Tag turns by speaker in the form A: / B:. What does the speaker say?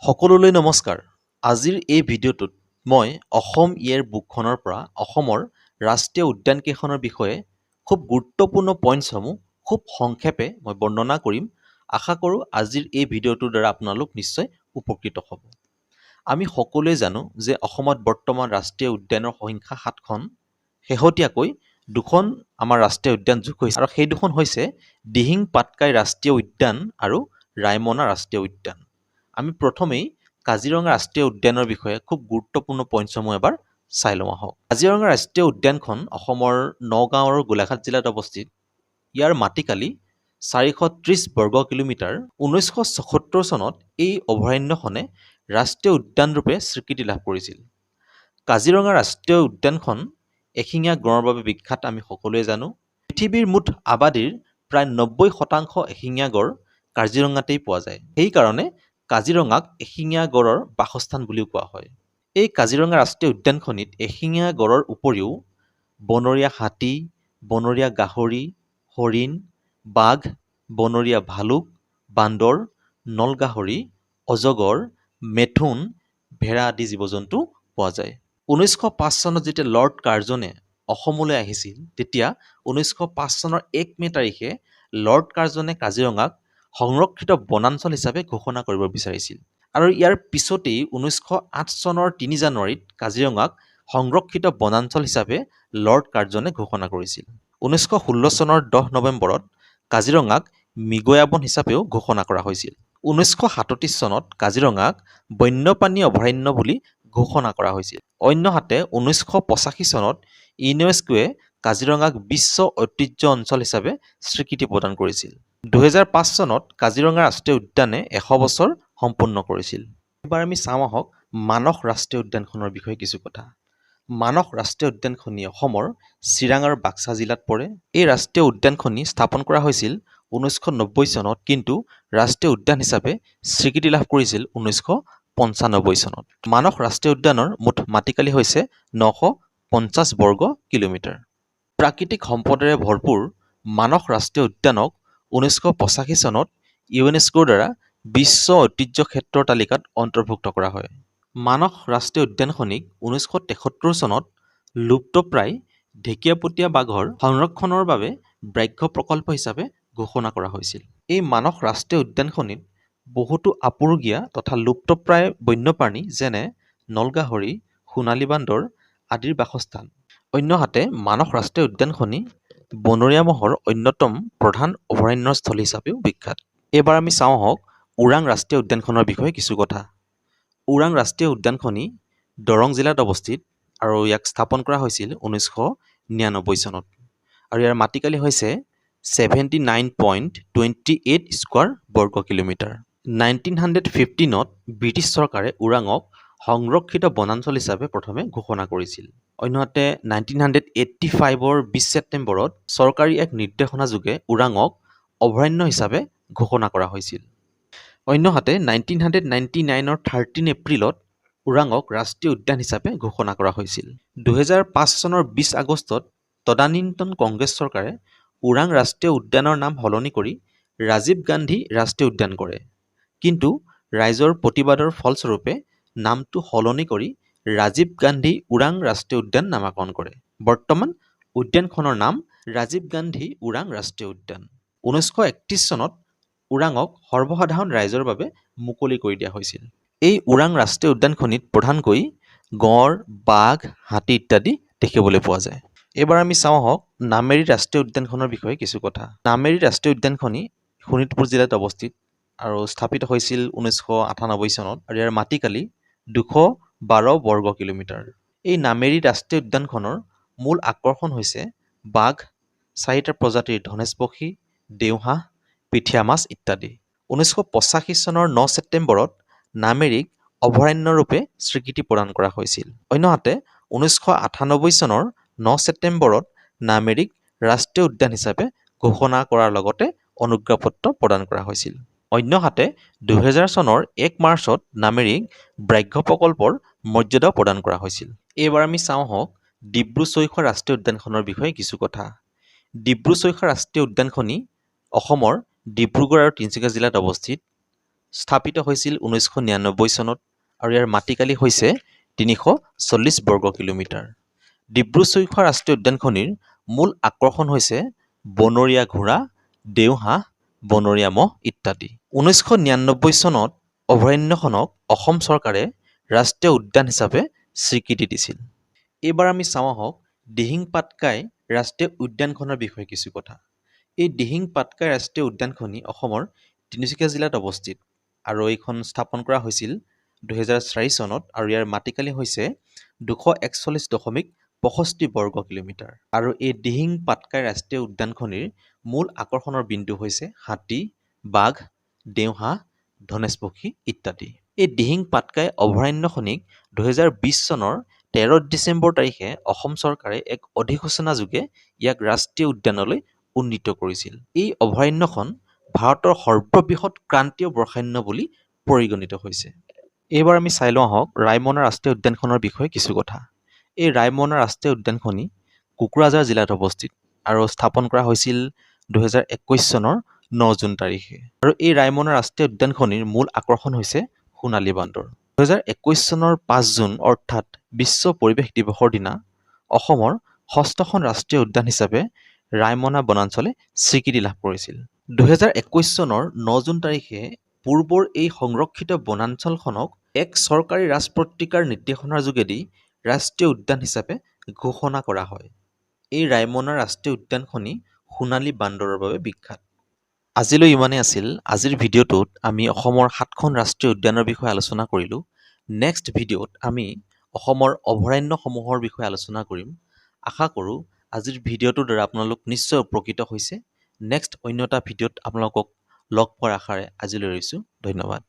A: সকলোলৈ নমস্কাৰ। আজিৰ এই ভিডিঅ'টোত মই অসম ইয়েৰ বুকখনৰ পৰা অসমৰ ৰাষ্ট্ৰীয় উদ্যানকেইখনৰ বিষয়ে খুব গুৰুত্বপূৰ্ণ পইণ্টসমূহ খুব সংক্ষেপে মই বৰ্ণনা কৰিম। আশা কৰোঁ আজিৰ এই ভিডিঅ'টোৰ দ্বাৰা আপোনালোক নিশ্চয় উপকৃত হ'ব। আমি সকলোৱে জানো যে অসমত বৰ্তমান ৰাষ্ট্ৰীয় উদ্যানৰ সংখ্যা 7খন। শেহতীয়াকৈ দুখন আমাৰ ৰাষ্ট্ৰীয় উদ্যান যোগ হৈছে আৰু সেই দুখন হৈছে দিহিং পাটকাই ৰাষ্ট্ৰীয় উদ্যান আৰু ৰাইমনা ৰাষ্ট্ৰীয় উদ্যান। আমি প্ৰথমেই কাজিৰঙা ৰাষ্ট্ৰীয় উদ্যানৰ বিষয়ে খুব গুৰুত্বপূৰ্ণ পইণ্টসমূহ এবাৰ চাই লওঁ আহক। কাজিৰঙা ৰাষ্ট্ৰীয় উদ্যানখন অসমৰ নগাঁও আৰু গোলাঘাট জিলাত অৱস্থিত। ইয়াৰ মাটিকালি 430 বৰ্গ কিলোমিটাৰ। 1976 চনত এই অভয়াৰণ্যখনে ৰাষ্ট্ৰীয় উদ্যানৰূপে স্বীকৃতি লাভ কৰিছিল। কাজিৰঙা ৰাষ্ট্ৰীয় উদ্যানখন এশিঙীয়া গঁড়ৰ বাবে বিখ্যাত আমি সকলোৱে জানো। পৃথিৱীৰ মুঠ আবাদীৰ প্ৰায় 90% এশিঙীয়া গঁড় কাজিৰঙাতেই পোৱা যায়। সেইকাৰণে কাজিৰঙাক এশিঙীয়া গঁড়ৰ বাসস্থান বুলিও কোৱা হয়। এই কাজিৰঙা ৰাষ্ট্ৰীয় উদ্যানখনিত এশিঙীয়া গঁড়ৰ উপৰিও বনৰীয়া হাতী, বনৰীয়া গাহৰি, হৰিণ, বাঘ, বনৰীয়া ভালুক, বান্দৰ, নলগাহৰি, অজগৰ, মেথুন, ভেড়া আদি জীৱ-জন্তু পোৱা যায়। 1905 চনত যেতিয়া লৰ্ড কাৰ্জনে অসমলৈ আহিছিল, তেতিয়া 1905 চনৰ 1 মে তাৰিখে লৰ্ড কাৰ্জনে কাজিৰঙাক সংৰক্ষিত বনাঞ্চল হিচাপে ঘোষণা কৰিব বিচাৰিছিল আৰু ইয়াৰ পিছতেই 1908 চনৰ 3 জানুৱাৰীত কাজিৰঙাক সংৰক্ষিত বনাঞ্চল হিচাপে লৰ্ড কাৰ্জনে ঘোষণা কৰিছিল। 1916 চনৰ 10 নৱেম্বৰত কাজিৰঙাক মৃগয়া বন হিচাপেও ঘোষণা কৰা হৈছিল। 1937 চনত কাজিৰঙাক বন্যপ্ৰাণী অভয়াৰণ্য বুলি ঘোষণা কৰা হৈছিল। অন্যহাতে 1985 চনত ইউনেস্কোৱে কাজিৰঙাক বিশ্ব ঐতিহ্য অঞ্চল হিচাপে স্বীকৃতি প্ৰদান কৰিছিল। 2005 চনত কাজিৰঙা ৰাষ্ট্ৰীয় উদ্যানে 100 বছৰ সম্পূৰ্ণ কৰিছিল। এবাৰ আমি চাওঁ আহক মানস ৰাষ্ট্ৰীয় উদ্যানখনৰ বিষয়ে কিছু কথা। মানস ৰাষ্ট্ৰীয় উদ্যানখনি অসমৰ চিৰাং আৰু বাক্সা জিলাত পৰে। এই ৰাষ্ট্ৰীয় উদ্যানখনি স্থাপন কৰা হৈছিল 1990 চনত, কিন্তু ৰাষ্ট্ৰীয় উদ্যান হিচাপে স্বীকৃতি লাভ কৰিছিল 1995 চনত। মানস ৰাষ্ট্ৰীয় উদ্যানৰ মুঠ মাটিকালি হৈছে 950 বৰ্গ কিলোমিটাৰ। প্ৰাকৃতিক সম্পদেৰে ভৰপূৰ মানস ৰাষ্ট্ৰীয় উদ্যানক 1985 চনত ইউনেস্কোৰ দ্বাৰা বিশ্ব ঐতিহ্য ক্ষেত্ৰৰ তালিকাত অন্তৰ্ভুক্ত কৰা হয়। মানস ৰাষ্ট্ৰীয় উদ্যানখনিক 1973 চনত লুপ্তপ্ৰায় ঢেকীয়াপতীয়া বাঘৰ সংৰক্ষণৰ বাবে ব্যাঘ্ৰ প্ৰকল্প হিচাপে ঘোষণা কৰা হৈছিল। এই মানস ৰাষ্ট্ৰীয় উদ্যানখনিত বহুতো আপুৰুগীয়া তথা লুপ্তপ্ৰায় বন্যপ্ৰাণী যেনে নলগাহৰি, সোণালী বান্দৰ আদিৰ বাসস্থান। অন্যহাতে মানস ৰাষ্ট্ৰীয় উদ্যানখনি বনৰীয়া ম'হৰ অন্যতম প্ৰধান অভয়াৰণ্যস্থলী হিচাপেও বিখ্যাত। এইবাৰ আমি চাওঁ আহক ওৰাং ৰাষ্ট্ৰীয় উদ্যানখনৰ বিষয়ে কিছু কথা। ওৰাং ৰাষ্ট্ৰীয় উদ্যানখনি দৰং জিলাত অৱস্থিত আৰু ইয়াক স্থাপন কৰা হৈছিল 1999 চনত আৰু ইয়াৰ মাটিকালি হৈছে 79.28 স্কোৱাৰ বৰ্গ কিলোমিটাৰ। 1915ত ব্ৰিটিছ চৰকাৰে ওৰাঙক সংৰক্ষিত বনাঞ্চল হিচাপে প্ৰথমে ঘোষণা কৰিছিল। অন্যহাতে 1985ৰ 20 ছেপ্টেম্বৰত চৰকাৰী এক নিৰ্দেশনা যোগে ওৰাঙক অভয়াৰণ্য হিচাপে ঘোষণা কৰা হৈছিল। অন্যহাতে 1999ৰ 13 এপ্ৰিলত ওৰাঙক ৰাষ্ট্ৰীয় উদ্যান হিচাপে ঘোষণা কৰা হৈছিল। 2005 চনৰ 20 আগষ্টত তদানীন্তন কংগ্ৰেছ চৰকাৰে ওৰাং ৰাষ্ট্ৰীয় উদ্যানৰ নাম সলনি কৰি ৰাজীৱ গান্ধী ৰাষ্ট্ৰীয় উদ্যান কৰে, কিন্তু ৰাইজৰ প্ৰতিবাদৰ ফলস্বৰূপে নামটো সলনি কৰি ৰাজীৱ গান্ধী ওৰাং ৰাষ্ট্ৰীয় উদ্যান নামাকৰণ কৰে। বৰ্তমান উদ্যানখনৰ নাম ৰাজীৱ গান্ধী ওৰাং ৰাষ্ট্ৰীয় উদ্যান। 1931 চনত ওৰাঙক সৰ্বসাধাৰণ ৰাইজৰ বাবে মুকলি কৰি দিয়া হৈছিল। এই ওৰাং ৰাষ্ট্ৰীয় উদ্যানখনিত প্ৰধানকৈ গঁড়, বাঘ, হাতী ইত্যাদি দেখিবলৈ পোৱা যায়। এইবাৰ আমি চাওঁ আহক নামেৰি ৰাষ্ট্ৰীয় উদ্যানখনৰ বিষয়ে কিছু কথা। নামেৰি ৰাষ্ট্ৰীয় উদ্যানখনি শোণিতপুৰ জিলাত অৱস্থিত আৰু স্থাপিত হৈছিল 1998 চনত আৰু ইয়াৰ মাটিকালি 212 বৰ্গ কিলোমিটাৰ। এই নামেৰি ৰাষ্ট্ৰীয় উদ্যানখনৰ মূল আকৰ্ষণ হৈছে বাঘ, 4টা প্ৰজাতিৰ ধনেশ পক্ষী, দেওহাঁহ, পিঠিয়া মাছ ইত্যাদি। 1985 চনৰ 9 ছেপ্টেম্বৰত নামেৰিক অভয়াৰণ্যৰূপে স্বীকৃতি প্ৰদান কৰা হৈছিল। অন্যহাতে 1998 চনৰ 9 ছেপ্টেম্বৰত নামেৰিক ৰাষ্ট্ৰীয় উদ্যান হিচাপে ঘোষণা কৰাৰ লগতে অনুজ্ঞাপত্ৰ প্ৰদান কৰা হৈছিল। অন্যহাতে 2000 চনৰ 1 মাৰ্চত নামেৰিক ব্যাঘ্ৰ প্ৰকল্পৰ মৰ্যাদাও প্ৰদান কৰা হৈছিল। এইবাৰ আমি চাওঁ আহক ডিব্ৰু চৈখোৱা ৰাষ্ট্ৰীয় উদ্যানখনৰ বিষয়ে কিছু কথা। ডিব্ৰু চৈখোৱা ৰাষ্ট্ৰীয় উদ্যানখনি অসমৰ ডিব্ৰুগড় আৰু তিনিচুকীয়া জিলাত অৱস্থিত। স্থাপিত হৈছিল 1999 চনত আৰু ইয়াৰ মাটিকালি হৈছে 340 বৰ্গ কিলোমিটাৰ। ডিব্ৰু চৈখোৱা ৰাষ্ট্ৰীয় উদ্যানখনিৰ মূল আকৰ্ষণ হৈছে বনৰীয়া ঘোঁৰা, দেওহাঁহ, বনৰীয়া মহ ইত্যাদি। 1999 চনত অভয়াৰণ্যখনক অসম চৰকাৰে ৰাষ্ট্ৰীয় উদ্যান হিচাপে স্বীকৃতি দিছিল। এইবাৰ আমি চাওঁ আহক দিহিং পাটকাই ৰাষ্ট্ৰীয় উদ্যানখনৰ বিষয়ে কিছু কথা। এই দিহিং পাটকাই ৰাষ্ট্ৰীয় উদ্যানখনি অসমৰ তিনিচুকীয়া জিলাত অৱস্থিত আৰু এইখন স্থাপন কৰা হৈছিল 2004 চনত আৰু ইয়াৰ মাটিকালি হৈছে 241.65 বৰ্গ কিলোমিটাৰ। আৰু এই দিহিং পাটকাই ৰাষ্ট্ৰীয় উদ্যানখনিৰ মূল আকৰ্ষণৰ বিন্দু হৈছে হাতী, বাঘ, দেওহাঁহ, ধনেশ পক্ষী ইত্যাদি। এই দিহিং পাটকাই অভয়াৰণ্যখনিক 2020 চনৰ 13 ডিচেম্বৰ তাৰিখে অসম চৰকাৰে এক অধিসূচনা যোগে ইয়াক ৰাষ্ট্ৰীয় উদ্যানলৈ উন্নীত কৰিছিল। এই অভয়াৰণ্যখন ভাৰতৰ সৰ্ববৃহৎ ক্ৰান্তীয় বৰ্ষাৰণ্য বুলি পৰিগণিত হৈছে। এইবাৰ আমি চাই লওঁ আহক ৰায়মনা ৰাষ্ট্ৰীয় উদ্যানখনৰ বিষয়ে কিছু কথা। এই ৰায়মনা ৰাষ্ট্ৰীয় উদ্যানখনি কোকৰাঝাৰ জিলাত অৱস্থিত আৰু স্থাপন কৰা হৈছিল 2021 চনৰ 9 জুন তাৰিখে। আৰু এই ৰায়মনা ৰাষ্ট্ৰীয় উদ্যানখনিৰ মূল আকৰ্ষণ হৈছে সোণালী বান্দৰ। 2021 চনৰ 5 জুন অৰ্থাৎ বিশ্ব পৰিৱেশ দিৱসৰ দিনা অসমৰ 6খন ৰাষ্ট্ৰীয় উদ্যান হিচাপে ৰায়মনা বনাঞ্চলে স্বীকৃতি লাভ কৰিছিল। 2021 চনৰ 9 জুন তাৰিখে পূৰ্বৰ এই সংৰক্ষিত বনাঞ্চলখনক এক চৰকাৰী ৰাজপত্ৰিকাৰ নিৰ্দেশনাৰ যোগেদি ৰাষ্ট্ৰীয় উদ্যান হিচাপে ঘোষণা কৰা হয়। এই ৰায়মনা ৰাষ্ট্ৰীয় উদ্যানখনি সোণালী বান্দৰৰ বাবে বিখ্যাত। আজিলৈ ইমানেই আছিল। আজিৰ ভিডিঅ'টোত আমি অসমৰ 7খন ৰাষ্ট্ৰীয় উদ্যানৰ বিষয়ে আলোচনা কৰিলোঁ। নেক্সট ভিডিঅ'ত আমি অসমৰ অভয়াৰণ্যসমূহৰ বিষয়ে আলোচনা কৰিম। আশা কৰোঁ আজিৰ ভিডিঅ'টোৰ দ্বাৰা আপোনালোক নিশ্চয় উপকৃত হৈছে। নেক্সট অন্য এটা ভিডিঅ'ত আপোনালোকক লগ পোৱাৰ আশাৰে আজিলৈ এৰিছোঁ। ধন্যবাদ।